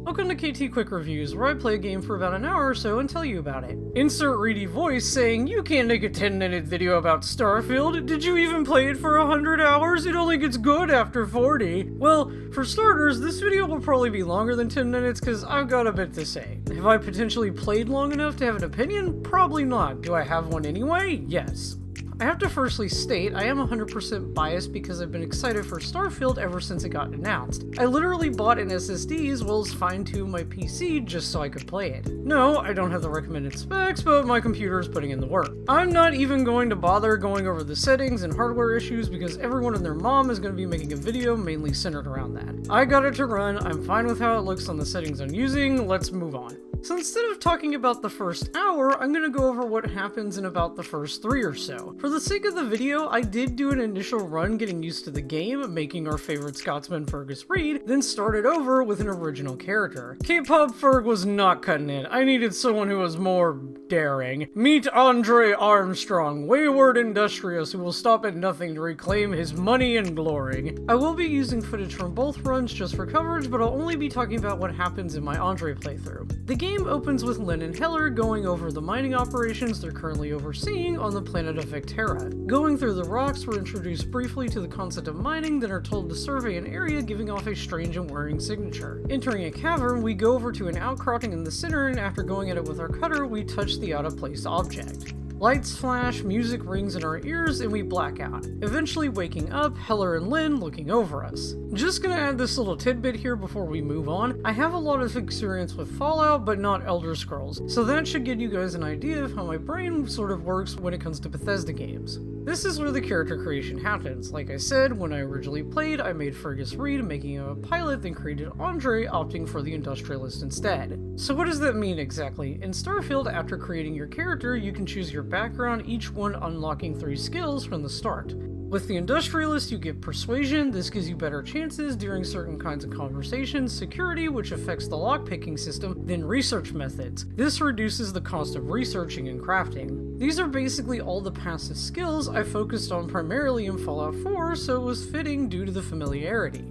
Welcome to KT Quick Reviews, where I play a game for about an hour or so and tell you about it. Insert reedy voice saying, "You can't make a 10-minute video about Starfield. Did you even play it for 100 hours? It only gets good after 40. Well, for starters, this video will probably be longer than 10 minutes because I've got a bit to say. Have I potentially played long enough to have an opinion? Probably not. Do I have one anyway? Yes. I have to firstly state, I am 100% biased because I've been excited for Starfield ever since it got announced. I literally bought an SSD as well as fine-tuned my PC just so I could play it. No, I don't have the recommended specs, but my computer is putting in the work. I'm not even going to bother going over the settings and hardware issues because everyone and their mom is going to be making a video mainly centered around that. I got it to run, I'm fine with how it looks on the settings I'm using, let's move on. So instead of talking about the first hour, I'm going to go over what happens in about the first 3 or so. For the sake of the video, I did do an initial run getting used to the game, making our favorite Scotsman Fergus Reid, then started over with an original character. K-pop Ferg was not cutting it. I needed someone who was more daring. Meet Andre Armstrong, wayward industrious who will stop at nothing to reclaim his money and glory. I will be using footage from both runs just for coverage, but I'll only be talking about what happens in my Andre playthrough. The game opens with Lynn and Heller going over the mining operations they're currently overseeing on the planet of Vectera. Going through the rocks, we're introduced briefly to the concept of mining, then are told to survey an area giving off a strange and worrying signature. Entering a cavern, we go over to an outcropping in the center, and after going at it with our cutter, we touch the out-of-place object. Lights flash, music rings in our ears, and we black out. Eventually waking up, Heller and Lynn looking over us. Just gonna add this little tidbit here before we move on. I have a lot of experience with Fallout, but not Elder Scrolls, so that should give you guys an idea of how my brain sort of works when it comes to Bethesda games. This is where the character creation happens. Like I said, when I originally played, I made Fergus Reid, making him a pilot, then created Andre, opting for the industrialist instead. So what does that mean exactly? In Starfield, after creating your character, you can choose your background, each one unlocking 3 skills from the start. With the industrialist, you get persuasion. This gives you better chances during certain kinds of conversations, security, which affects the lockpicking system, then research methods. This reduces the cost of researching and crafting. These are basically all the passive skills I focused on primarily in Fallout 4, so it was fitting due to the familiarity.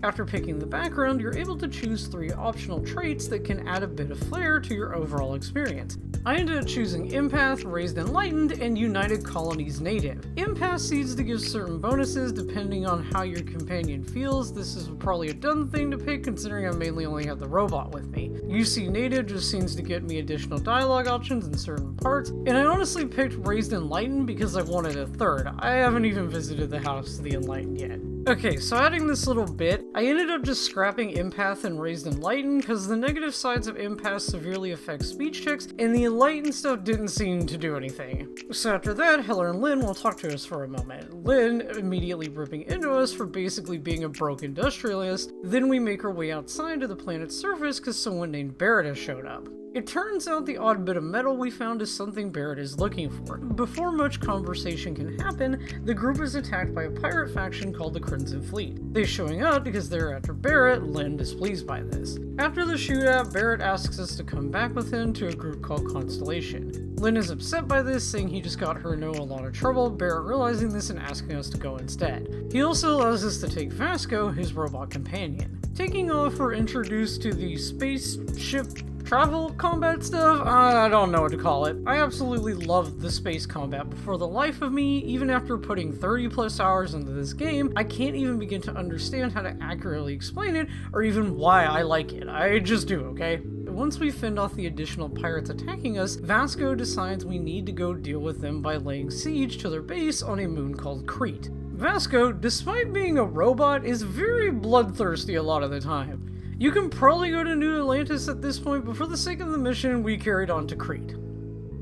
After picking the background, you're able to choose 3 optional traits that can add a bit of flair to your overall experience. I ended up choosing Empath, Raised Enlightened, and United Colonies Native. Empath seems to give certain bonuses depending on how your companion feels. This is probably a dumb thing to pick considering I mainly only have the robot with me. UC Native just seems to get me additional dialogue options in certain parts, and I honestly picked Raised Enlightened because I wanted a third. I haven't even visited the House of the Enlightened yet. Okay, so adding this little bit, I ended up just scrapping Empath and Raised Enlightened because the negative sides of Empath severely affect speech checks, and the Enlightened stuff didn't seem to do anything. So after that, Heller and Lynn will talk to us for a moment. Lynn immediately ripping into us for basically being a broke industrialist, then we make our way outside to the planet's surface because someone named Barrett has showed up. It turns out the odd bit of metal we found is something Barrett is looking for. Before much conversation can happen, the group is attacked by a pirate faction called the Crimson Fleet. They showing up because they're after Barrett, Lynn displeased by this. After the shootout, Barrett asks us to come back with him to a group called Constellation. Lynn is upset by this, saying he just got her into a lot of trouble, Barrett realizing this and asking us to go instead. He also allows us to take Vasco, his robot companion. Taking off, we're introduced to the spaceship travel combat stuff? I don't know what to call it. I absolutely loved the space combat, but for the life of me, even after putting 30 plus hours into this game, I can't even begin to understand how to accurately explain it, or even why I like it. I just do, okay? Once we fend off the additional pirates attacking us, Vasco decides we need to go deal with them by laying siege to their base on a moon called Crete. Vasco, despite being a robot, is very bloodthirsty a lot of the time. You can probably go to New Atlantis at this point, but for the sake of the mission, we carried on to Crete.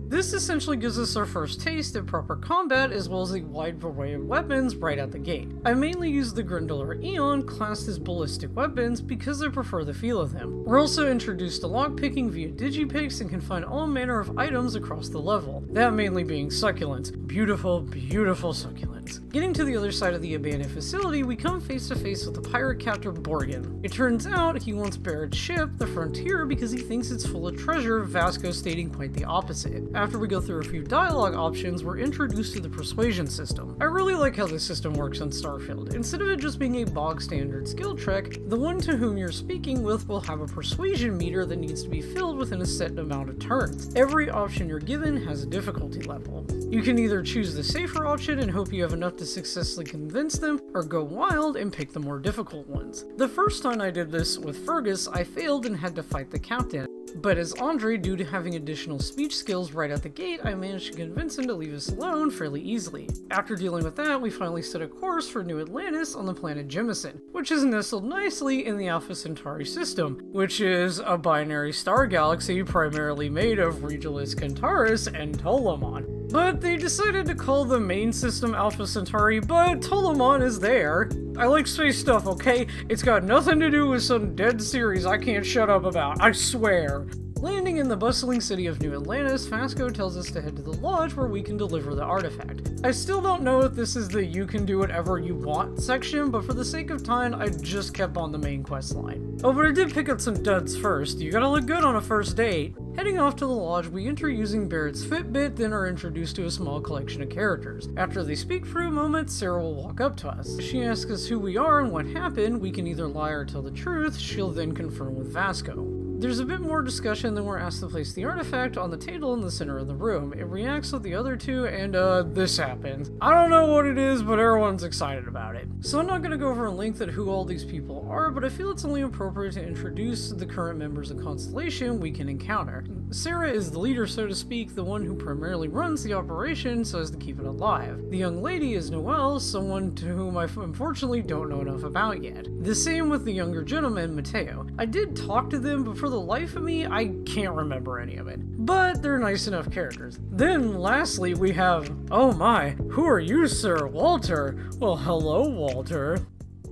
This essentially gives us our first taste of proper combat, as well as a wide array of weapons right out the gate. I mainly use the Grundler Eon, classed as ballistic weapons, because I prefer the feel of them. We're also introduced to lockpicking via digipicks and can find all manner of items across the level, that mainly being succulents. Beautiful, beautiful succulents. humans. Getting to the other side of the abandoned facility, we come face to face with the pirate captain Borgen. It turns out he wants Barrett's ship, the Frontier, because he thinks it's full of treasure, Vasco stating quite the opposite. After we go through a few dialogue options, we're introduced to the persuasion system. I really like how this system works on Starfield. Instead of it just being a bog standard skill check, the one to whom you're speaking with will have a persuasion meter that needs to be filled within a set amount of turns. Every option you're given has a difficulty level. You can either choose the safer option and hope you have enough to successfully convince them, or go wild and pick the more difficult ones. The first time I did this with Fergus, I failed and had to fight the captain. But as Andre, due to having additional speech skills right at the gate, I managed to convince him to leave us alone fairly easily. After dealing with that, we finally set a course for New Atlantis on the planet Jemison, which is nestled nicely in the Alpha Centauri system, which is a binary star galaxy primarily made of Regulus Centaurus and Ptolemy. But they decided to call the main system Alpha Centauri, but Ptolemy is there. I like space stuff, okay? It's got nothing to do with some dead series I can't shut up about, I swear. Landing in the bustling city of New Atlantis, Vasco tells us to head to the lodge where we can deliver the artifact. I still don't know if this is the you can do whatever you want section, but for the sake of time, I just kept on the main quest line. Oh, but I did pick up some duds first. You gotta look good on a first date. Heading off to the lodge, we enter using Barrett's Fitbit, then are introduced to a small collection of characters. After they speak for a moment, Sarah will walk up to us. She asks us who we are and what happened. We can either lie or tell the truth. She'll then confirm with Vasco. There's a bit more discussion, then we're asked to place the artifact on the table in the center of the room. It reacts with the other two, and this happens. I don't know what it is, but everyone's excited about it. So I'm not going to go over in length at who all these people are, but I feel it's only appropriate to introduce the current members of Constellation we can encounter. Sarah is the leader, so to speak, the one who primarily runs the operation so as to keep it alive. The young lady is Noelle, someone to whom I unfortunately don't know enough about yet. The same with the younger gentleman, Matteo. I did talk to them, but for the life of me, I can't remember any of it. But they're nice enough characters. Then, lastly, we have, oh my, who are you, sir? Walter? Well, hello, Walter.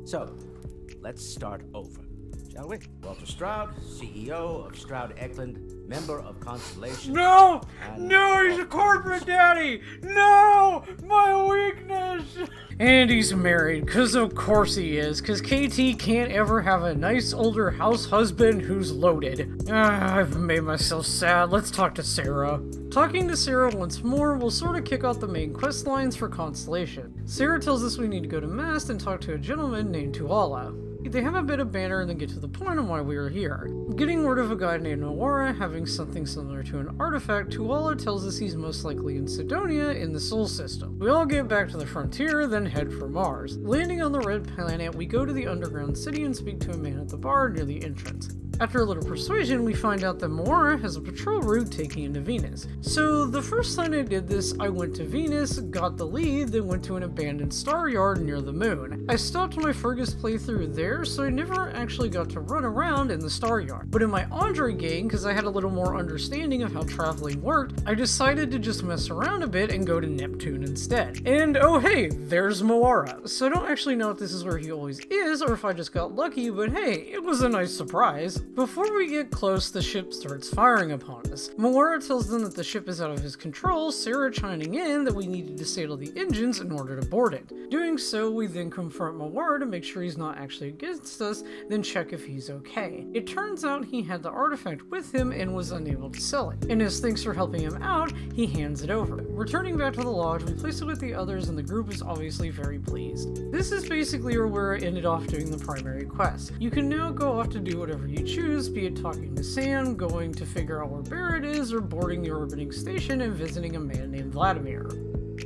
So, let's start over, shall we? Walter Stroud, CEO of Stroud Eklund, member of Constellation. No! No, he's a corporate daddy! No! My weakness! And he's married, cause of course he is, cause KT can't ever have a nice older house husband who's loaded. I've made myself sad. Let's talk to Sarah. Talking to Sarah once more will sort of kick off the main quest lines for Constellation. Sarah tells us we need to go to Mast and talk to a gentleman named Tuala. They have a bit of banter and then get to the point on why we are here. Getting word of a guy named Noara having something similar to an artifact, Tuala tells us he's most likely in Sidonia in the Sol system. We all get back to the frontier, then head for Mars. Landing on the red planet, we go to the underground city and speak to a man at the bar near the entrance. After a little persuasion, we find out that Moara has a patrol route taking into Venus. So the first time I did this, I went to Venus, got the lead, then went to an abandoned star yard near the moon. I stopped my Fergus playthrough there, so I never actually got to run around in the star yard. But in my Andre game, because I had a little more understanding of how traveling worked, I decided to just mess around a bit and go to Neptune instead. And oh hey, there's Moara. So I don't actually know if this is where he always is, or if I just got lucky, but hey, it was a nice surprise. Before we get close, the ship starts firing upon us. Moara tells them that the ship is out of his control, Sarah chiming in that we need to disable the engines in order to board it. Doing so, we then confront Moara to make sure he's not actually against us, then check if he's okay. It turns out he had the artifact with him and was unable to sell it. And as thanks for helping him out, he hands it over. Returning back to the lodge, we place it with the others and the group is obviously very pleased. This is basically where I ended off doing the primary quest. You can now go off to do whatever you choose, be it talking to Sam, going to figure out where Barrett is, or boarding the orbiting station and visiting a man named Vladimir.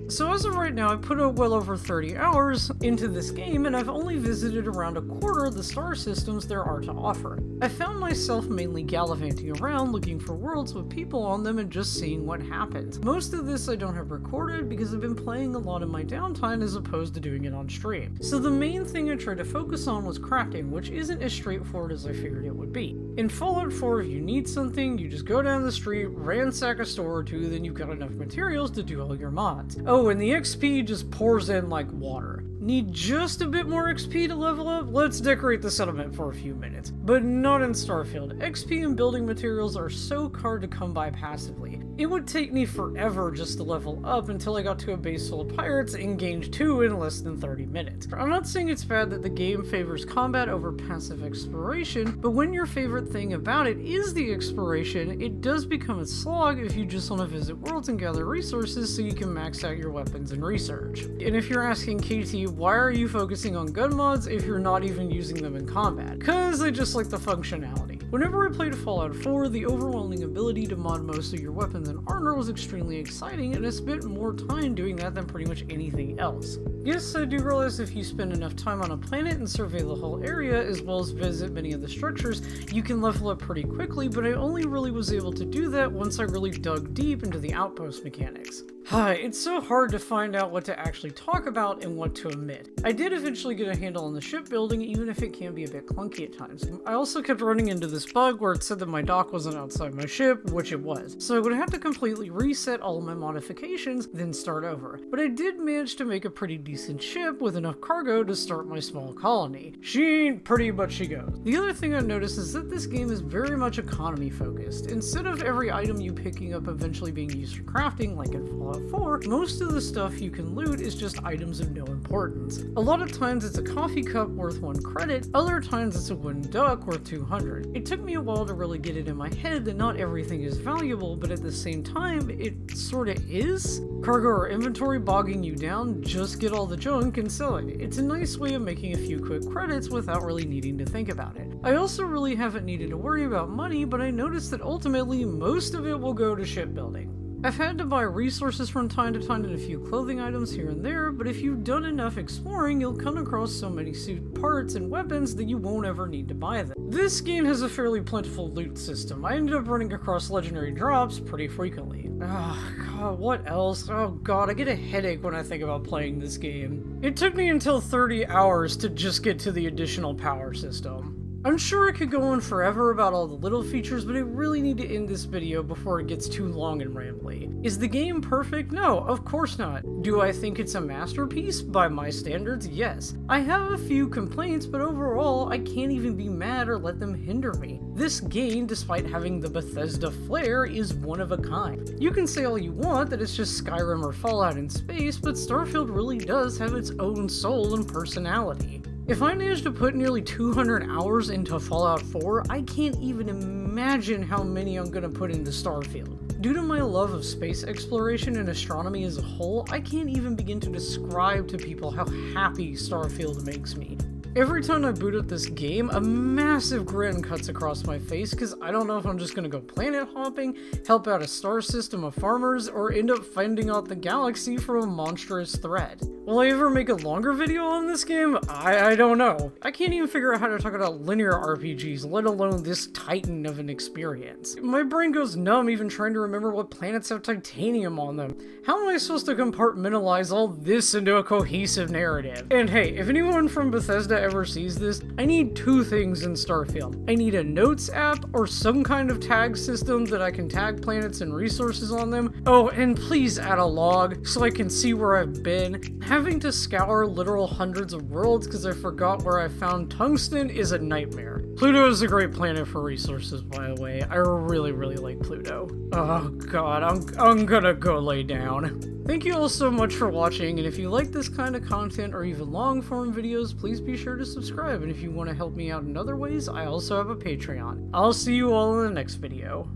So as of right now, I've put well over 30 hours into this game, and I've only visited around a quarter of the star systems there are to offer. I found myself mainly gallivanting around looking for worlds with people on them and just seeing what happens. Most of this I don't have recorded because I've been playing a lot in my downtime as opposed to doing it on stream. So the main thing I tried to focus on was crafting, which isn't as straightforward as I figured it would be. In Fallout 4, if you need something, you just go down the street, ransack a store or two, then you've got enough materials to do all your mods. Oh, and the XP just pours in like water. Need just a bit more XP to level up? Let's decorate the settlement for a few minutes. But not in Starfield. XP and building materials are so hard to come by passively. It would take me forever just to level up until I got to a base full of pirates and gained 2 in less than 30 minutes. I'm not saying it's bad that the game favors combat over passive exploration, but when your favorite thing about it is the exploration, it does become a slog if you just want to visit worlds and gather resources so you can max out your weapons and research. And if you're asking KT, why are you focusing on gun mods if you're not even using them in combat? Cause I just like the functionality. Whenever I played Fallout 4, the overwhelming ability to mod most of your weapons and armor was extremely exciting, and I spent more time doing that than pretty much anything else. Yes, I do realize if you spend enough time on a planet and survey the whole area, as well as visit many of the structures, you can level up pretty quickly, but I only really was able to do that once I really dug deep into the outpost mechanics. It's so hard to find out what to actually talk about and what to omit. I did eventually get a handle on the shipbuilding, even if it can be a bit clunky at times. I also kept running into this bug where it said that my dock wasn't outside my ship, which it was. So I would have to completely reset all of my modifications, then start over. But I did manage to make a pretty decent ship with enough cargo to start my small colony. She ain't pretty, but she goes. The other thing I noticed is that this game is very much economy focused. Instead of every item you picking up eventually being used for crafting, like in Fallout 4, most of the stuff you can loot is just items of no importance. A lot of times it's a coffee cup worth 1 credit, other times it's a wooden duck worth 200. It took me a while to really get it in my head that not everything is valuable, but at the same time, it sorta is. Cargo or inventory bogging you down, just get all the junk and sell it. It's a nice way of making a few quick credits without really needing to think about it. I also really haven't needed to worry about money, but I noticed that ultimately most of it will go to shipbuilding. I've had to buy resources from time to time and a few clothing items here and there, but if you've done enough exploring, you'll come across so many suit parts and weapons that you won't ever need to buy them. This game has a fairly plentiful loot system. I ended up running across legendary drops pretty frequently. Oh god, what else? Oh god, I get a headache when I think about playing this game. It took me until 30 hours to just get to the additional power system. I'm sure I could go on forever about all the little features, but I really need to end this video before it gets too long and rambly. Is the game perfect? No, of course not. Do I think it's a masterpiece? By my standards, yes. I have a few complaints, but overall, I can't even be mad or let them hinder me. This game, despite having the Bethesda flair, is one of a kind. You can say all you want that it's just Skyrim or Fallout in space, but Starfield really does have its own soul and personality. If I managed to put nearly 200 hours into Fallout 4, I can't even imagine how many I'm gonna put into Starfield. Due to my love of space exploration and astronomy as a whole, I can't even begin to describe to people how happy Starfield makes me. Every time I boot up this game, a massive grin cuts across my face because I don't know if I'm just gonna go planet hopping, help out a star system of farmers, or end up finding out the galaxy from a monstrous threat. Will I ever make a longer video on this game? I don't know. I can't even figure out how to talk about linear RPGs, let alone this titan of an experience. My brain goes numb even trying to remember what planets have titanium on them. How am I supposed to compartmentalize all this into a cohesive narrative? And hey, if anyone from Bethesda ever sees this, I need 2 things in Starfield. I need a notes app or some kind of tag system that I can tag planets and resources on them. Oh, and please add a log so I can see where I've been. Having to scour literal hundreds of worlds because I forgot where I found tungsten is a nightmare. Pluto is a great planet for resources, by the way. I really like Pluto. Oh god, I'm gonna go lay down. Thank you all so much for watching, and if you like this kind of content or even long form videos, please be sure to subscribe, and if you want to help me out in other ways, I also have a Patreon. I'll see you all in the next video.